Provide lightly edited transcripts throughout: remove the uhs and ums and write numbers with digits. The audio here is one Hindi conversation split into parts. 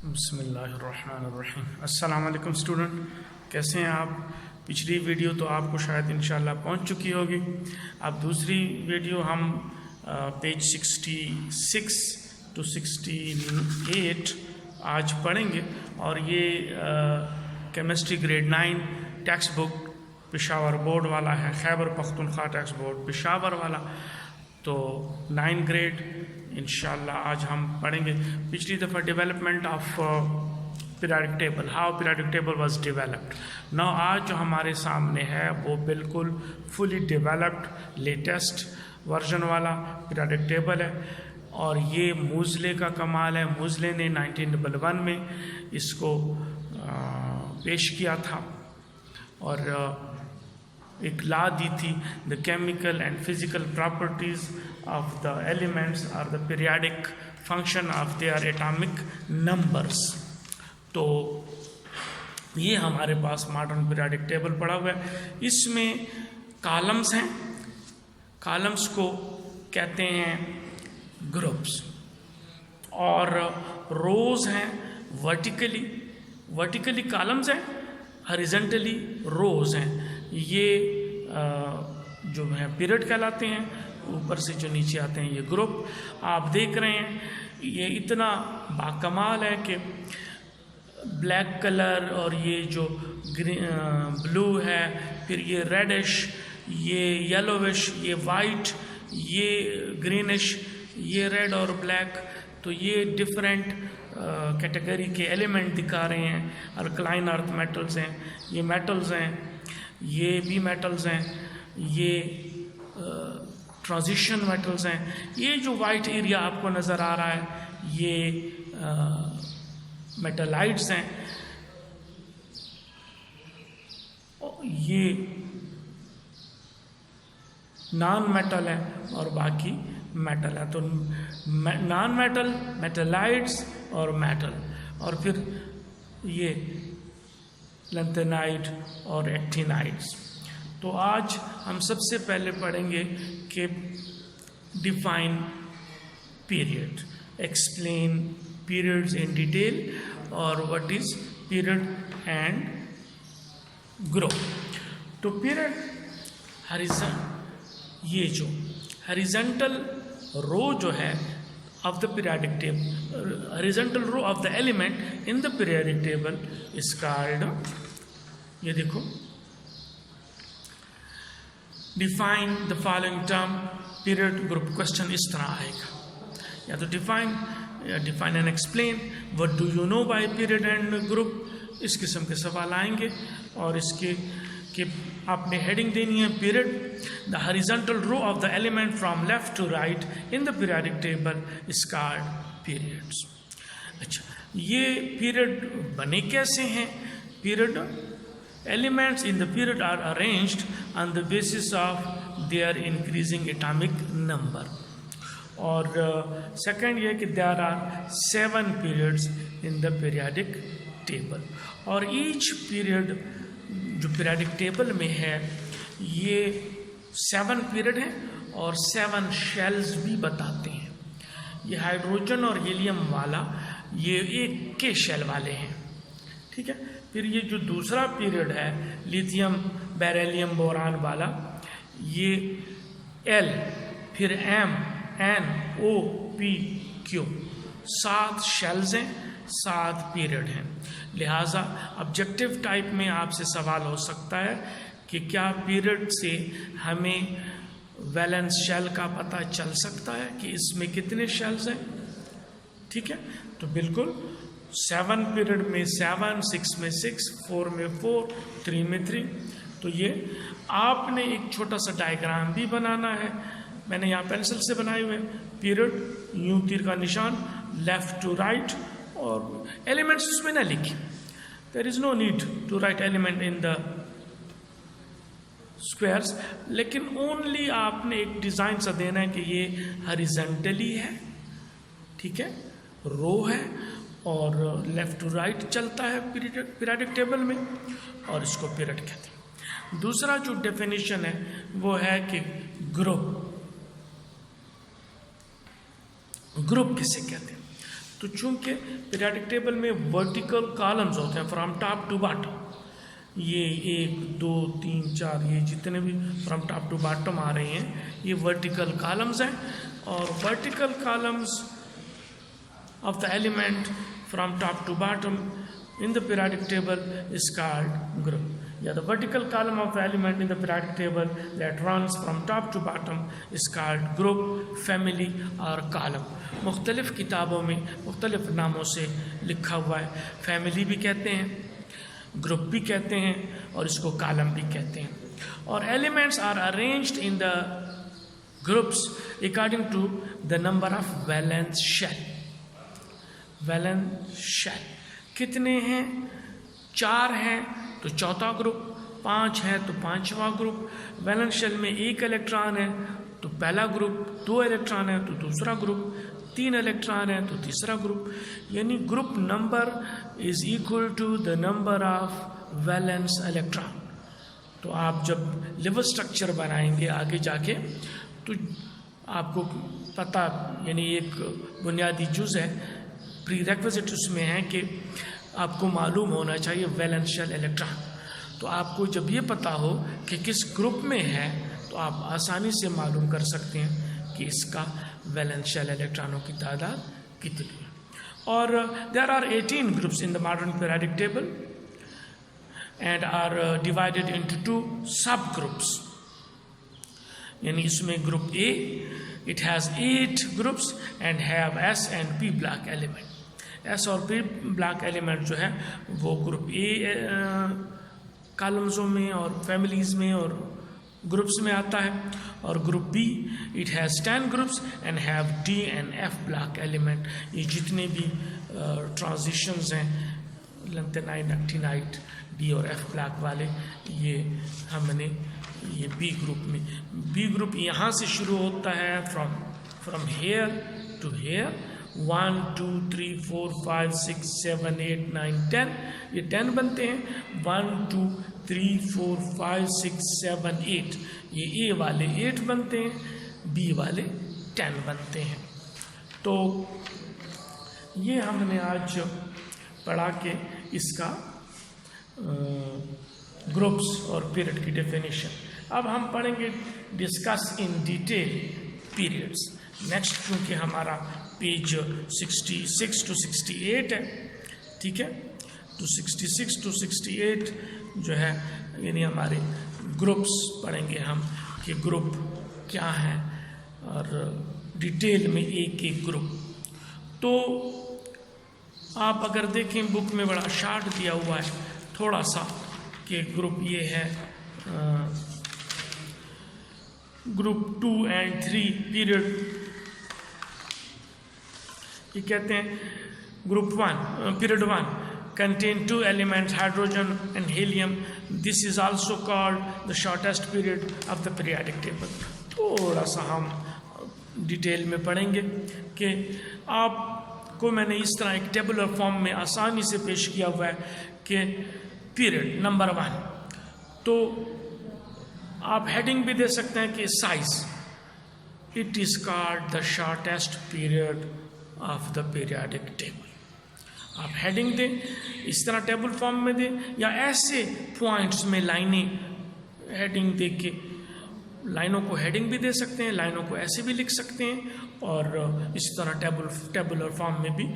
बिस्मिल्लाहिर्रहमानिर्रहीम। अस्सलाम वालेकुम स्टूडेंट, कैसे हैं आप? पिछली वीडियो तो आपको शायद इंशाल्लाह पहुंच चुकी होगी। अब दूसरी वीडियो हम पेज 66 टू 68 आज पढ़ेंगे और ये chemistry grade 9 text book Peshawar board वाला है, खैबर पख्तूनख्वा टेक्स्ट बोर्ड पेशावर वाला। तो 9 ग्रेड इंशाल्लाह आज हम पढ़ेंगे। पिछली दफ़ा development of periodic table, how periodic table was developed. Now आज जो हमारे सामने है वो बिल्कुल फुली डेवलप्ड लेटेस्ट वर्जन वाला पीरियडिक टेबल है और ये मूज़ले का कमाल है। मूज़ले ने 1911 में इसको पेश किया था और एक लॉ दी थी, the chemical and physical properties of the elements are the periodic function of their atomic numbers. तो ये हमारे पास मॉडर्न पीरियडिक टेबल पड़ा हुआ है। इसमें कॉलम्स हैं, कॉलम्स को कहते हैं ग्रुप्स, और रोज हैं वर्टिकली कॉलम्स हैं, हॉरिजॉन्टली रोज हैं। ये जो है पीरियड कहलाते हैं, ऊपर से जो नीचे आते हैं ये ग्रुप। आप देख रहे हैं ये इतना बाकमाल है कि ब्लैक कलर और ये जो ब्लू है, फिर ये रेडिश, ये येलोविश, ये वाइट, ये ग्रीनिश, ये रेड और ब्लैक। तो ये डिफरेंट कैटेगरी के एलिमेंट दिखा रहे हैं। अल्कलाइन अर्थ मेटल्स हैं, ये मेटल्स हैं, ये भी मेटल्स हैं, ये ट्रांजिशन मेटल्स हैं। ये जो वाइट एरिया आपको नज़र आ रहा है ये मेटलाइट्स हैं, ये नॉन मेटल है और बाकी मेटल है। तो नॉन मेटल, मेटलाइट्स और मेटल, और फिर ये लैंथेनाइट और एक्टिनाइट्स। तो आज हम सबसे पहले पढ़ेंगे कि define period, explain periods in detail और what is period and group. तो पीरियड ये जो हॉरिजॉन्टल रो जो है of the periodic table, horizontal row of the element in the periodic table is called, ये देखो, define the following term period group। Question इस तरह आएगा, या तो define and explain what do you know by period and group, इस किस्म के सवाल आएंगे। और इसके कि आपने हेडिंग देनी है period, the horizontal row of the element from left to right in the periodic table is called periods. अच्छा, ये पीरियड बने कैसे हैं? Period elements in the period are arranged on the basis of their increasing atomic number. और सेकंड ये कि there are 7 periods in the periodic table, और ईच पीरियड जो पीरियडिक टेबल में है ये 7 पीरियड हैं और 7 शेल्स भी बताते हैं। ये हाइड्रोजन और हीलियम वाला ये एक के शेल वाले हैं, ठीक है। फिर ये जो दूसरा पीरियड है लिथियम बेरिलियम बोरान वाला, ये एल, फिर एम, एन, ओ, पी, क्यू, 7 शेल्स हैं, 7 पीरियड हैं। लिहाजा ऑब्जेक्टिव टाइप में आपसे सवाल हो सकता है कि क्या पीरियड से हमें वैलेंस शेल का पता चल सकता है कि इसमें कितने शेल्स हैं, ठीक है। तो बिल्कुल 7 पीरियड में 7, 6 में 6, 4 में 4, 3 में 3। तो ये आपने एक छोटा सा डायग्राम भी बनाना है, मैंने यहाँ पेंसिल से बनाए हुए। पीरियड यूं तीर का निशान लेफ्ट टू राइट, और एलिमेंट्स उसमें ना लिखिए, there is no need to write element in the squares, लेकिन ओनली आपने एक डिजाइन सा देना है कि ये हॉरिजॉन्टली है, ठीक है, रो है और लेफ्ट टू राइट चलता है पीरियडिक टेबल में, और इसको पीरियड कहते हैं। दूसरा जो डेफिनेशन है वो है कि ग्रुप किसे कहते हैं? तो चूंकि पीरियाडिक टेबल में वर्टिकल कॉलम्स होते हैं फ्रॉम टॉप टू बॉटम, ये 1 2 3 4 ये जितने भी फ्रॉम टॉप टू बॉटम आ रहे हैं ये वर्टिकल कॉलम्स हैं, और vertical columns of the element from top to bottom in the periodic table is called group. Yeah, the vertical column of the element in the periodic table that runs from top to bottom is called group, family और column. मुख्तलिफ किताबों में मुख्तलिफ नामों से लिखा हुआ है, फैमिली भी कहते हैं, ग्रुप भी कहते हैं और इसको कॉलम भी कहते हैं. और elements are arranged in the groups according to the number of valence shell. Valence shell कितने हैं? 4 हैं तो चौथा ग्रुप, 5 है तो 5वां ग्रुप. वैलेंस शेल में 1 इलेक्ट्रॉन है तो पहला ग्रुप, 2 इलेक्ट्रॉन है तो दूसरा ग्रुप, 3 इलेक्ट्रॉन है तो तीसरा ग्रुप. यानी group number is equal to the number of valence electron. तो आप जब लिवर स्ट्रक्चर बनाएंगे आगे जाके तो आपको पता, यानी एक बुनियादी जुज़ है, प्रीरेक्विजिट उसमें है कि आपको मालूम होना चाहिए वैलेंशियल इलेक्ट्रॉन. तो आपको जब ये पता हो कि किस ग्रुप में है तो आप आसानी से मालूम कर सकते हैं कि इसका वैलेंशियल इलेक्ट्रॉनों की तादाद कितनी है. और there are 18 groups in the modern periodic table and are divided into 2 subgroups. यानी इसमें group A, it has 8 groups and have S and P block element. S और P block element जो है वो ग्रुप ए कॉलम्सों में और फैमिलीज़ में और ग्रुप्स में आता है. और group B it has 10 groups and have D and F block element. ये जितने भी ट्रांजिशंस हैं लैंथेनाइट, एक्टिनाइट, D और F ब्लॉक वाले, ये हमने ये बी ग्रुप में. बी ग्रुप यहाँ से शुरू होता है फ्रॉम हेयर टू हेयर. 1 2 3 4 5 6 7 8 9 10 ये 10 बनते हैं. 1 2 3 4 5 6 7 8 ये ए वाले 8 बनते हैं, बी वाले 10 बनते हैं. तो ये हमने आज पढ़ा के इसका ग्रुप्स और पीरियड की डेफिनेशन. अब हम पढ़ेंगे discuss in detail periods. Next क्योंकि हमारा पेज 66 to 68 है, ठीक है, तो 66 to 68 जो है यानी हमारे ग्रुप्स पढ़ेंगे हम कि ग्रुप क्या है और डिटेल में एक एक ग्रुप. तो आप अगर देखें बुक में बड़ा शार्ट दिया हुआ है थोड़ा सा कि ग्रुप ये है ग्रुप 2 and 3 पीरियड. ये कहते हैं group 1 period 1 contain 2 elements hydrogen and helium. This is also called the shortest period of the periodic table. थोड़ा सा हम डिटेल में पढ़ेंगे कि आपको मैंने इस तरह एक टेबुलर फॉर्म में आसानी से पेश किया हुआ है कि पीरियड नंबर 1. तो आप हेडिंग भी दे सकते हैं कि size. It is called the shortest period of the periodic table. आप हेडिंग दें इस तरह टेबल फॉर्म में दें या ऐसे पॉइंट्स में लाइनें हेडिंग दे के लाइनों को हेडिंग भी दे सकते हैं, लाइनों को ऐसे भी लिख सकते हैं और इसी तरह टेबुलर फॉर्म में भी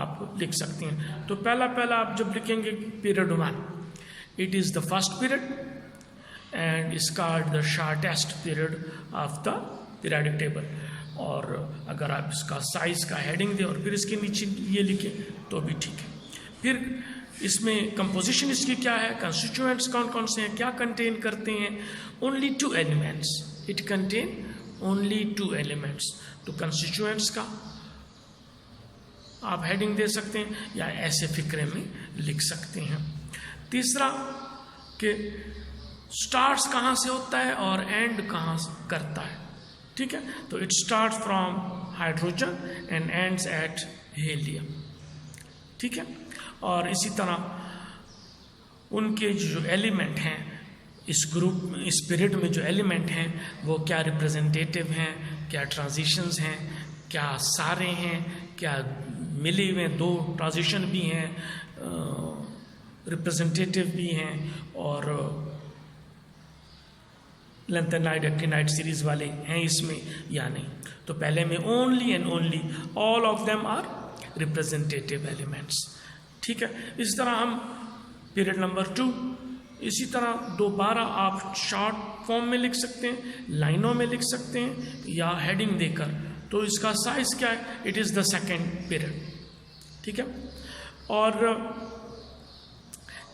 आप लिख सकते हैं. तो पहला आप जब लिखेंगे period 1, it is the first period and is called the shortest period of the periodic table. और अगर आप इसका साइज का हेडिंग दें और फिर इसके नीचे ये लिखें तो भी ठीक है. फिर इसमें कंपोजिशन इसकी क्या है, कंस्टिट्यूएंट्स कौन कौन से हैं, क्या कंटेन करते हैं. Only 2 elements, it contain only 2 elements. तो कंस्टिट्यूएंट्स का आप हेडिंग दे सकते हैं या ऐसे फिक्रे में लिख सकते हैं. तीसरा कि स्टार्ट्स कहाँ से होता है और एंड कहाँ करता है, ठीक है. तो it start from hydrogen and ends eight helium, ठीक है. और इसी तरह उनके जो एलिमेंट हैं इस ग्रुप इस पीरियड में जो एलिमेंट हैं वो क्या रिप्रेजेंटेटिव हैं, क्या ट्रांजिशंस हैं, क्या सारे हैं, क्या मिले हुए दो ट्रांजिशन भी हैं, रिप्रेजेंटेटिव भी हैं और लैंथेनाइड एक्टिनाइड सीरीज वाले हैं इसमें या नहीं। तो पहले में only and only all of them are representative elements. ठीक है, इस तरह हम पीरियड नंबर 2 इसी तरह दोबारा आप शॉर्ट फॉर्म में लिख सकते हैं, लाइनों में लिख सकते हैं या हेडिंग देकर। तो इसका साइज क्या है? It is the second period. ठीक है, और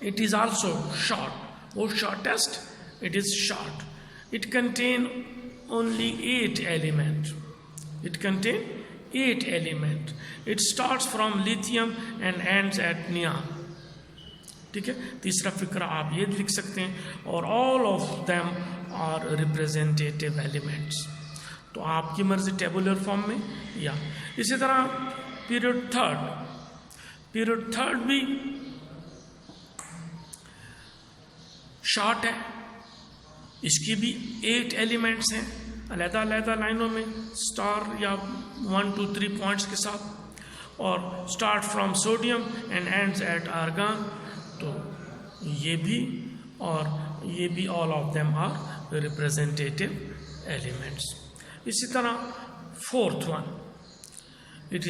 इट इज़ आल्सो शॉर्ट, वो shortest, it is short. It contain only 8 elements. It contain 8 elements. It starts from lithium and ends at neon. ठीक है, तीसरा फिक्रा आप ये लिख सकते हैं, और all of them are representative elements. तो आपकी मर्जी टेबुलर फॉर्म में या इसी तरह पीरियड थर्ड भी शॉर्ट है, इसकी भी 8 एलिमेंट्स हैं अलग-अलग लाइनों में, स्टार या 1 2 3 पॉइंट्स के साथ, और start from sodium and ends at argon. तो ये भी और ये भी all of them are representative elements. इसी तरह fourth one, it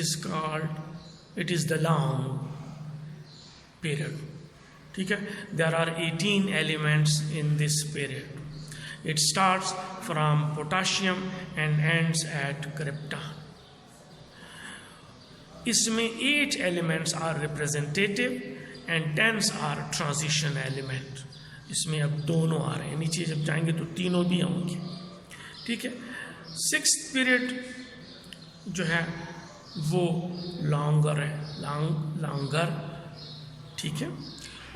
is the long period. ठीक है, there are 18 elements in this period. It starts from potassium and ends at krypton. इसमें 8 elements are representative and 10 are transition element. इसमें अब दोनों आ रहे हैं, नीचे जब जाएंगे तो तीनों भी आएंगे। ठीक है, 6th पीरियड जो है वो लॉन्गर है, लॉन्गर। ठीक है,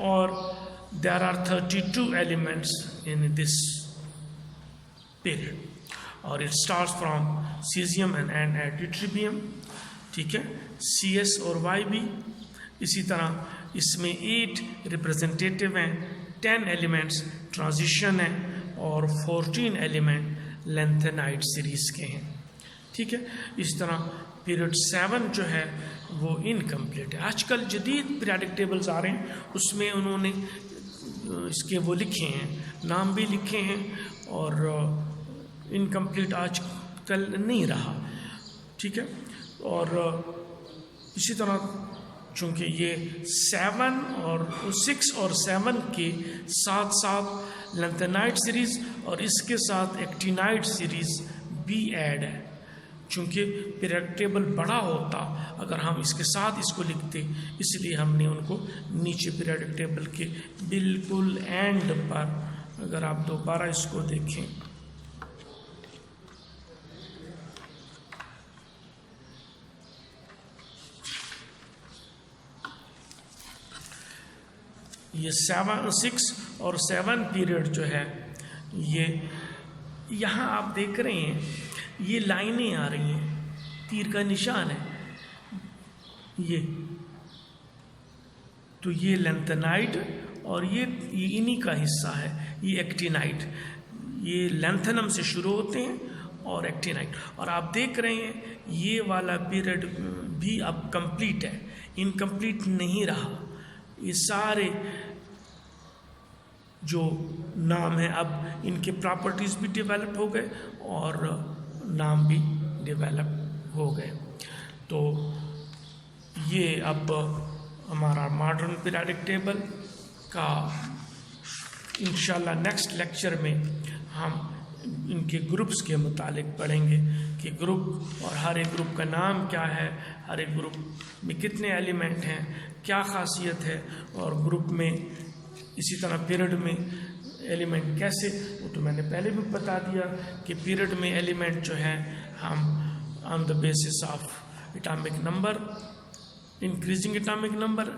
और there are 32 elements in this period, और it starts from cesium and end at ytterbium। ठीक है, CS और Y भी इसी तरह, इसमें 8 रिप्रेजेंटेटिव हैं, 10 एलिमेंट्स ट्रांजिशन हैं और 14 एलिमेंट लैंथेनाइड सीरीज के हैं। ठीक है, इस तरह पीरियड 7 जो है वो इनकम्प्लीट है। आजकल जदीद पीरियडिक टेबल्स आ रहे हैं, उसमें उन्होंने इसके वो लिखे हैं, नाम भी लिखे हैं, और इनकम्प्लीट आज कल नहीं रहा। ठीक है, और इसी तरह चूँकि ये 7 और 6 और 7 के साथ साथ लैंथेनाइड सीरीज़ और इसके साथ एक्टिनाइड सीरीज़ भी ऐड है। चूँकि पीरियड टेबल बड़ा होता अगर हम इसके साथ इसको लिखते, इसलिए हमने उनको नीचे पीरियड टेबल के बिल्कुल एंड पर, अगर आप दोबारा इसको देखें, ये 6 और 7 पीरियड जो है, ये यहाँ आप देख रहे हैं, ये लाइनें आ रही हैं, तीर का निशान है ये, तो ये लैंथेनाइड और ये इन्हीं का हिस्सा है, ये एक्टिनाइड। ये लैंथेनम से शुरू होते हैं और एक्टिनाइड, और आप देख रहे हैं ये वाला पीरियड भी अब कंप्लीट है, इनकम्प्लीट नहीं रहा। ये सारे जो नाम है अब इनके प्रॉपर्टीज़ भी डेवलप हो गए और नाम भी डेवलप हो गए। तो ये अब हमारा मॉडर्न पीरियडिक टेबल का इंशाल्लाह नेक्स्ट लेक्चर में हम इनके ग्रुप्स के मुतालिक पढ़ेंगे कि ग्रुप और हर एक ग्रुप का नाम क्या है, हर एक ग्रुप में कितने एलिमेंट हैं, क्या खासियत है, और ग्रुप में इसी तरह पीरियड में एलिमेंट कैसे, वो तो मैंने पहले भी बता दिया कि पीरियड में एलिमेंट जो है हम on the basis of atomic number, increasing atomic number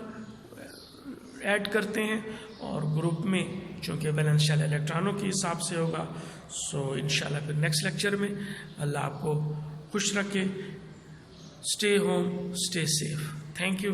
add करते हैं, और ग्रुप में चूँकि वैलेंशियल इलेक्ट्रॉनों के हिसाब से होगा। सो इंशाल्लाह फिर नेक्स्ट लेक्चर में अल्लाह आपको खुश रखे। Stay home, stay safe. Thank you.